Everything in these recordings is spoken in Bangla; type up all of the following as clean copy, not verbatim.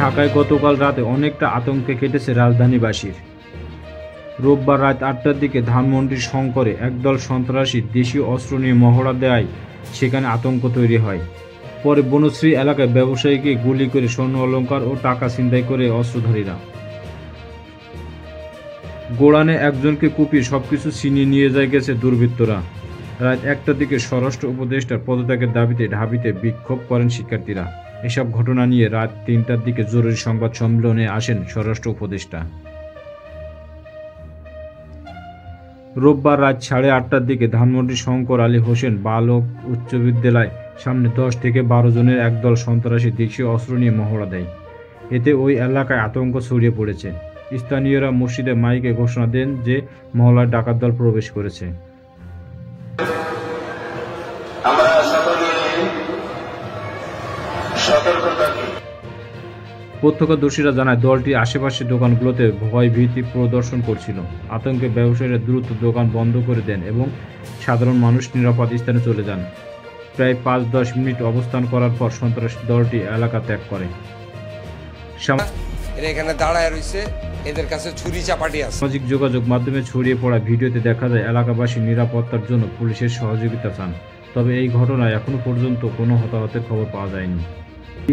ঢাকায় গতকাল রাতে অনেকটা আতঙ্কে কেটেছে রাজধানীবাসীর। রোববার রাত ৮টার দিকে ধানমন্ডির শঙ্করে একদল সন্ত্রাসী দেশীয় অস্ত্র নিয়ে মহড়া দেয়, সেখানে আতঙ্ক তৈরি হয়। পরে বনশ্রী এলাকায় ব্যবসায়ীকে গুলি করে স্বর্ণ অলংকার ও টাকা ছিনতাই করে অস্ত্রধারীরা। গোড়ানে একজনকে কুপিয়ে সবকিছু ছিনিয়ে নিয়ে গেছে দুর্বৃত্তরা। রাত ১টার দিকে স্বরাষ্ট্র উপদেষ্টার পদত্যাগের দাবিতে ঢাবিতে বিক্ষোভ করেন শিক্ষার্থীরা। এসব ঘটনা নিয়ে রাত ৩টার দিকে জরুরি সংবাদ সম্মেলনে আসেন স্বরাষ্ট্র উপদেষ্টা। রোববার রাত ৮:৩০টার দিকে ধানমন্ডির শঙ্কর আলী হোসেন বালক উচ্চ বিদ্যালয় সামনে ১০ থেকে ১২ জনের একদল সন্ত্রাসী দেশীয় অস্ত্র নিয়ে মহড়া দেয়। এতে ওই এলাকায় আতঙ্ক ছড়িয়ে পড়েছে। স্থানীয়রা মসজিদে মাইকে ঘোষণা দেন যে মহল্লায় ডাকাত দল প্রবেশ করেছে। প্রত্যক্ষদর্শীরা জানায় দলটি আশেপাশের দোকানগুলোতে ভয় ভীতি প্রদর্শন করছিল। আতঙ্কে ব্যবসায়ীরা দ্রুত দোকান বন্ধ করে দেন এবং সাধারণ মানুষ নিরাপদ স্থানে চলে যান। প্রায় ৫-১০ মিনিট অবস্থান করার পর সন্ত্রাসী দলটি এলাকা ত্যাগ করে। এখানে দাঁড়ায় রয়েছে, এদের কাছে ছুরি চাপাটি আছে। সামাজিক যোগাযোগ মাধ্যমে ছড়িয়ে পড়া ভিডিওতে দেখা যায় এলাকাবাসী নিরাপত্তার জন্য পুলিশের সহযোগিতা চান। তবে এই ঘটনায় এখনো পর্যন্ত কোনো হতাহতের খবর পাওয়া যায়নি।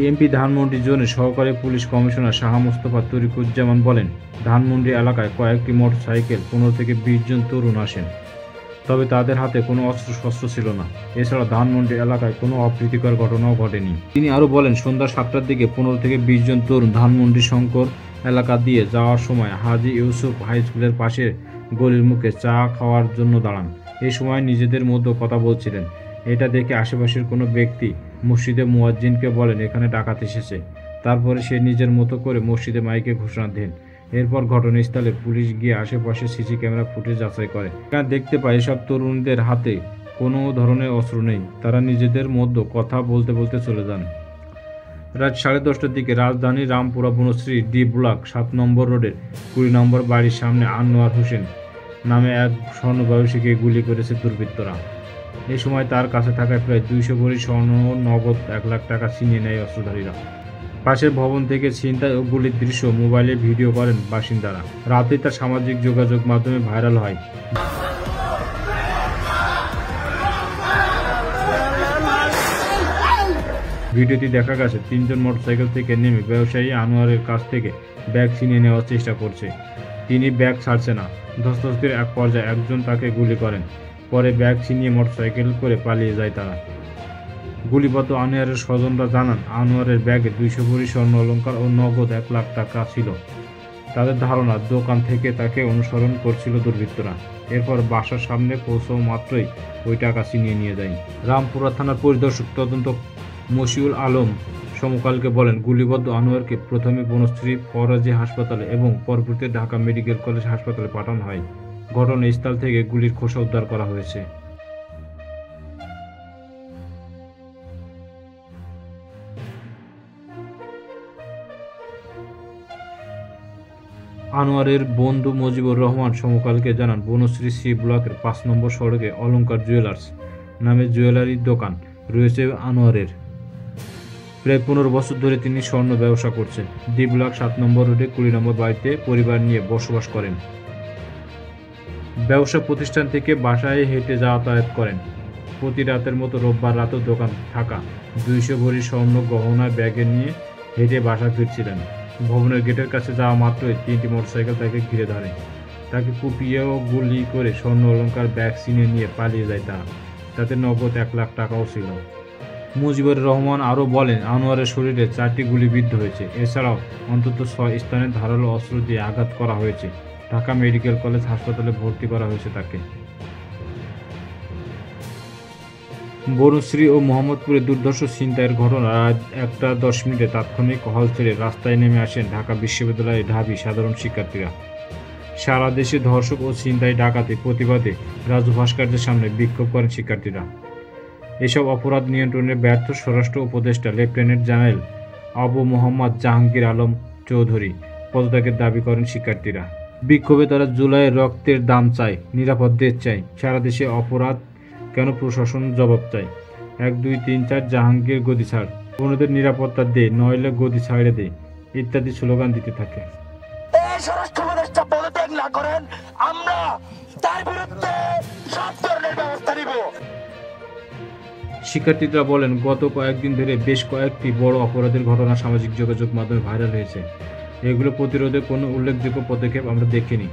এমপি ধানমন্ডি জোনের সহকারী পুলিশ কমিশনার শাহ মোস্তফা তরিকুজ্জামান বলেন, ধানমন্ডি এলাকায় কয়েকটি মোটরসাইকেল ১৫ থেকে ২০ জন তরুণ আসেন, তবে তাদের হাতে কোনো অস্ত্রশস্ত্র ছিল না। এছাড়া ধানমন্ডি এলাকায় কোনো অপ্রীতিকর ঘটনাও ঘটেনি। তিনি আরও বলেন, সন্ধ্যা ৭টার দিকে ১৫ থেকে ২০ জন তরুণ ধানমন্ডি শঙ্কর এলাকা দিয়ে যাওয়ার সময় হাজী ইউসুফ হাই স্কুলের পাশে গলির মুখে চা খাওয়ার জন্য দাঁড়ান। এই সময় নিজেদের মধ্যে কথা বলছিলেন। এটা দেখে আশেপাশের কোনো ব্যক্তি মসজিদে মুয়াজ্জিনকে বলেন এখানে ডাকাত এসেছে। তারপরে সে নিজের মতো করে মসজিদে মাইকে ঘোষণা দেন। এরপর ঘটনাস্থলে পুলিশ গিয়ে আশেপাশে সিসি ক্যামেরা ফুটেজ যাচাই করে। এখানে দেখতে পায় এসব তরুণদের হাতে কোনো ধরনের অস্ত্র নেই। তারা নিজেদের মধ্যে কথা বলতে বলতে চলে যান। রাত ১০:৩০টার দিকে রাজধানীর রামপুরা বনশ্রী ডি ব্লক ৭ নম্বর রোডের ২০ নম্বর বাড়ির সামনে আনোয়ার হোসেন নামে এক স্বর্ণ ব্যবসায়ীকে গুলি করেছে দুর্বৃত্তরা। এই সময় তার কাছে থাকা প্রায় ২০০ ভরি স্বর্ণ নগদ ১ লাখ টাকা ছিনিয়ে নেয় অস্ত্রধারীরা। পাশের ভবন থেকে ছিনতাই ও গুলির দৃশ্য মোবাইলে ভিডিও করেন বাসিন্দারা। রাতে তা সামাজিক যোগাযোগ মাধ্যমে ভাইরাল হয়। ভিডিওটি দেখা গেছে ৩ জন মোটরসাইকেল থেকে নেমে ব্যবসায়ী আনোয়ারের কাছ থেকে ব্যাগ ছিনিয়ে নেওয়ার চেষ্টা করছে। তিনি ব্যাগ ছাড়ছে না। ধস্তাধস্তির এক পর্যায়ে একজন তাকে গুলি করেন। পরে ব্যাগ ছিনিয়ে মোটরসাইকেল করে পালিয়ে যায় তারা। গুলিবদ্ধ আনোয়ারের স্বজনরা জানান, আনোয়ারের ব্যাগে ২০০ ভরি স্বর্ণ অলংকার ও নগদ ১ লাখ টাকা ছিল। তাদের ধারণা দোকান থেকে তাকে অনুসরণ করছিল দুর্বৃত্তরা। এরপর বাসার সামনে পৌঁছাও মাত্রই ওই টাকা ছিনিয়ে নিয়ে যায়। রামপুরা থানার পরিদর্শক তদন্ত মশিউল আলম সমকালকে বলেন, গুলিবদ্ধ আনোয়ারকে প্রথমে বনশ্রী ফরাজি হাসপাতালে এবং পরবর্তীতে ঢাকা মেডিকেল কলেজ হাসপাতালে পাঠানো হয়। ঘটনাস্থল থেকে গুলির খোসা উদ্ধার করা হয়েছে। আনোয়ারের বন্ধু মুজিবুর রহমান সমকালকে জানান, বনশ্রী সি ব্লকের ৫ নম্বর সড়কে অলংকার জুয়েলার্স নামে জুয়েলারির দোকান রয়েছে আনোয়ারের। প্রায় ১৫ বছর ধরে তিনি স্বর্ণ ব্যবসা করছেন। ডি ব্লক ৭ নম্বর রোডে ২০ নম্বর বাড়িতে পরিবার নিয়ে বসবাস করেন। ব্যবসা প্রতিষ্ঠান থেকে বাসায় হেঁটে যাতায়াত করেন। প্রতি রাতের মতো রোববার রাতেও দোকান থাকা ২০০ ভরি স্বর্ণ গহনা ব্যাগে নিয়ে হেঁটে বাসা ফিরছিলেন। ভবনের গেটের কাছে যাওয়া মাত্রই ৩টি মোটরসাইকেল তাকে ঘিরে ধরে। তাকে কুপিয়ে ও গুলি করে স্বর্ণ অলংকার ব্যাগ ছিনিয়ে নিয়ে পালিয়ে যায় তারা। তাতে নগদ ১ লাখ টাকাও ছিল। মুজিবুর রহমান আরও বলেন, আনোয়ারের শরীরে ৪টি গুলিবিদ্ধ হয়েছে। এছাড়াও অন্তত ৬ স্থানে ধারালো অস্ত্র দিয়ে আঘাত করা হয়েছে। ঢাকা মেডিকেল কলেজ হাসপাতালে ভর্তি করা হয়েছে তাকে। বনশ্রী ও মোহাম্মদপুরে দুর্ধর্ষ ছিনতাইয়ের ঘটনা রাত ১:১০ তাৎক্ষণিক হল ছেড়ে রাস্তায় নেমে আসেন ঢাকা বিশ্ববিদ্যালয়ের ঢাবি সাধারণ শিক্ষার্থীরা। সারা দেশে ধর্ষক ও ছিনতাই ডাকাতি প্রতিবাদে রাজু ভাস্কর্যের সামনে বিক্ষোভ করেন শিক্ষার্থীরা। এসব অপরাধ নিয়ন্ত্রণে ব্যর্থ স্বরাষ্ট্র উপদেষ্টা লেফটেন্যান্ট জেনারেল আবু মোহাম্মদ জাহাঙ্গীর আলম চৌধুরী পদত্যাগের দাবি করেন শিক্ষার্থীরা। বিক্ষোভে তারা জুলাইয়ের রক্তের দাম চায়, নিরাপদ দেশ চায়। সারা দেশে অপরাধ কেন, প্রশাসন জবাব চায়। ১, ২, ৩, ৪ জাহাঙ্গীর গদি ছাড়, অন্যদের নিরাপত্তা দে, নইলে গদি ছাড়ে দে। ইত্যাদি স্লোগান দিতে থাকে। এই স্বরাষ্ট্র উপদেষ্টা পদত্যাগ না করেন, আমরা তার বিরুদ্ধে সব ধরনের ব্যবস্থা নিব। শিক্ষার্থীরা বলেন, গত কয়েকদিন ধরে বেশ কয়েকটি বড় অপরাধের ঘটনা সামাজিক যোগাযোগ মাধ্যমে ভাইরাল হয়েছে। এগুলো প্রতিরোধে কোনো উল্লেখযোগ্য পদক্ষেপ আমরা দেখিনি।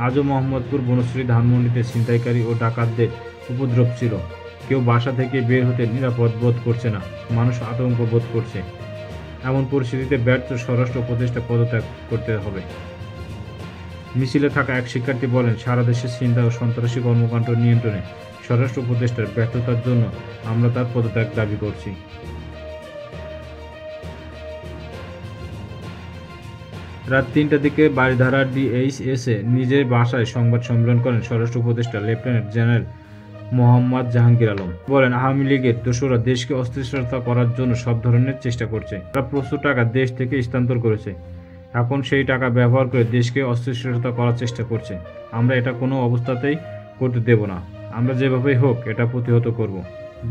আজও মোহাম্মদপুর, বনশ্রী, ধানমন্ডিতে ছিনতাইকারী ও ডাকাতদের উপদ্রব ছিল। কেউ বাসা থেকে বের হতে নিরাপদ বোধ করছে না, মানুষ আতঙ্ক বোধ করছে। এমন পরিস্থিতিতে ব্যর্থ স্বরাষ্ট্র উপদেষ্টা পদত্যাগ করতে হবে। মিছিলে থাকা এক শিক্ষার্থী বলেন, সারা দেশে ছিনতাই ও সন্ত্রাসী কর্মকাণ্ড নিয়ন্ত্রণে স্বরাষ্ট্র উপদেষ্টার ব্যর্থতার জন্য আমরা তার পদত্যাগ দাবি করছি। রাত ৩টার দিকে বারিধারা ডিএইচএসে নিজের বাসায় সংবাদ সম্মেলন করেন স্বরাষ্ট্র উপদেষ্টা লেফটেন্যান্ট জেনারেল মোহাম্মদ জাহাঙ্গীর আলম। বলেন, আওয়ামী লীগের দোসররা দেশকে অস্থিরতা করার জন্য সব ধরনের চেষ্টা করছে। তারা প্রচুর টাকা দেশ থেকে স্থানান্তর করেছে, এখন সেই টাকা ব্যবহার করে দেশকে অস্থিরতা করার চেষ্টা করছে। আমরা এটা কোনো অবস্থাতেই করতে দেব না। আমরা যেভাবেই হোক এটা প্রতিহত করব।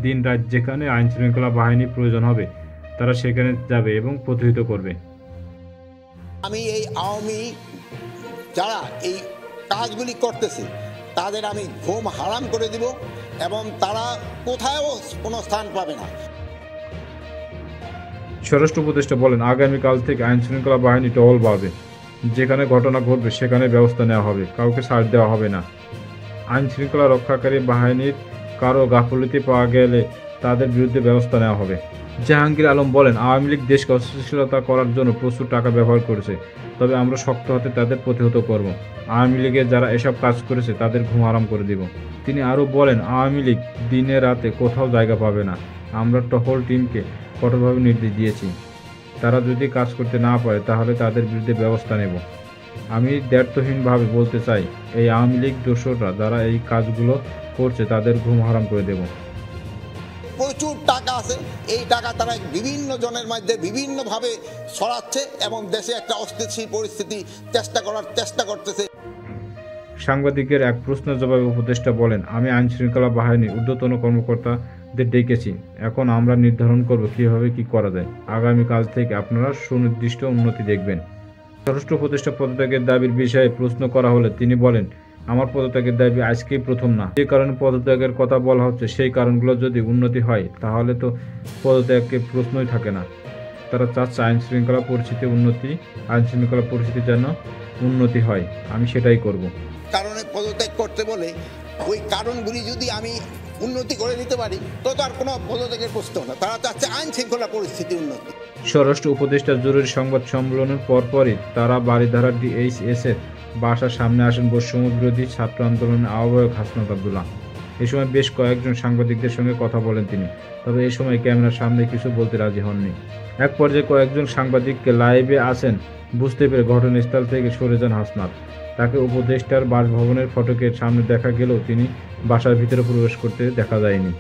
দিন রাত যেখানে আইন শৃঙ্খলা বাহিনী প্রয়োজন হবে তারা সেখানে যাবে এবং প্রতিহত করবে। আমি এই আওয়ামী যারা এই কাজগুলি করতেছে তাদের আমি ঘুম হারাম করে দিব এবং তারা কোথাও কোনো স্থান পাবে না। স্বরাষ্ট্র উপদেষ্টা বলেন, আগামীকাল থেকে আইন শৃঙ্খলা বাহিনী টহল বাড়বে। যেখানে ঘটনা ঘটবে সেখানে ব্যবস্থা নেওয়া হবে, কাউকে ছাড় দেওয়া হবে না। আইন শৃঙ্খলা রক্ষাকারী বাহিনীর কারো গাফিলতি পাওয়া গেলে তাদের বিরুদ্ধে ব্যবস্থা নেওয়া হবে। জাহাঙ্গীর আলম বলেন, আওয়ামী লীগ দেশকে অস্থিরতা করার জন্য প্রচুর টাকা ব্যবহার করেছে, তবে আমরা শক্ত হাতে তাদের প্রতিহত করব। আওয়ামী লীগের যারা এসব কাজ করেছে তাদের ঘুম হারাম করে দিব। তিনি আরও বলেন, আওয়ামী লীগ দিনে রাতে কোথাও জায়গা পাবে না। আমরা টহল টিমকে কঠোরভাবে নির্দেশ দিয়েছি, তারা যদি কাজ করতে না পারে তাহলে তাদের বিরুদ্ধে ব্যবস্থা নেব। আমি দ্ব্যর্থহীনভাবে বলতে চাই, এই আওয়ামী লীগ দোসররা যারা এই কাজগুলো করছে তাদের ঘুম হারাম করে দেব। প্রচুর টাকা আছে, এই টাকা তারা বিভিন্ন জনের মধ্যে বিভিন্নভাবে ছড়াচ্ছে এবং দেশে একটা অস্থিতিশীল পরিস্থিতি চেষ্টা করতেছে। সাংবাদিকের এক প্রশ্নের জবাবে উপদেষ্টা বলেন, আমি আইন শৃঙ্খলা বাহিনীর ঊর্ধ্বতন কর্মকর্তাদের ডেকেছি। এখন আমরা নির্ধারণ করব কীভাবে কী করা যায়। আগামীকাল থেকে আপনারা সুনির্দিষ্ট উন্নতি দেখবেন। স্বরাষ্ট্র উপদেষ্টা পদত্যাগের দাবির বিষয়ে প্রশ্ন করা হলে তিনি বলেন, আমার পদত্যাগের দাবি আজকেই প্রথম না। যে কারণে পদত্যাগের কথা বলা হচ্ছে সেই কারণগুলো যদি উন্নতি হয় তাহলে তো পদত্যাগকে প্রশ্নই থাকে না। তারা চাচ্ছে আইন শৃঙ্খলা পরিস্থিতি যেন উন্নতি হয়, আমি সেটাই করব। কারণে পদত্যাগ করতে বলে ওই কারণগুলি যদি আমি উন্নতি করে দিতে পারি তো তার কোনো পদত্যাগের প্রশ্ন না। তারা চাচ্ছে আইন শৃঙ্খলা পরিস্থিতি উন্নতি। স্বরাষ্ট্র উপদেষ্টার জরুরি সংবাদ সম্মেলনের পরপরই তারা বারিধারা ডিএইচএসের বাসার সামনে আসেন বৈষম্য বিরোধী ছাত্র আন্দোলনের আহ্বায়ক হাসনাত আবদুল্লাহ। এ সময় বেশ কয়েকজন সাংবাদিকদের সঙ্গে কথা বলেন তিনি, তবে এই সময় ক্যামেরার সামনে কিছু বলতে রাজি হননি। এক পর্যায়ে কয়েকজন সাংবাদিককে লাইভে আসেন বুঝতে পেরে ঘটনাস্থল থেকে সরে যান হাসনাত। তাকে উপদেষ্টার বাসভবনের ফটকের সামনে দেখা গেলেও তিনি বাসার ভিতরে প্রবেশ করতে দেখা যায়নি।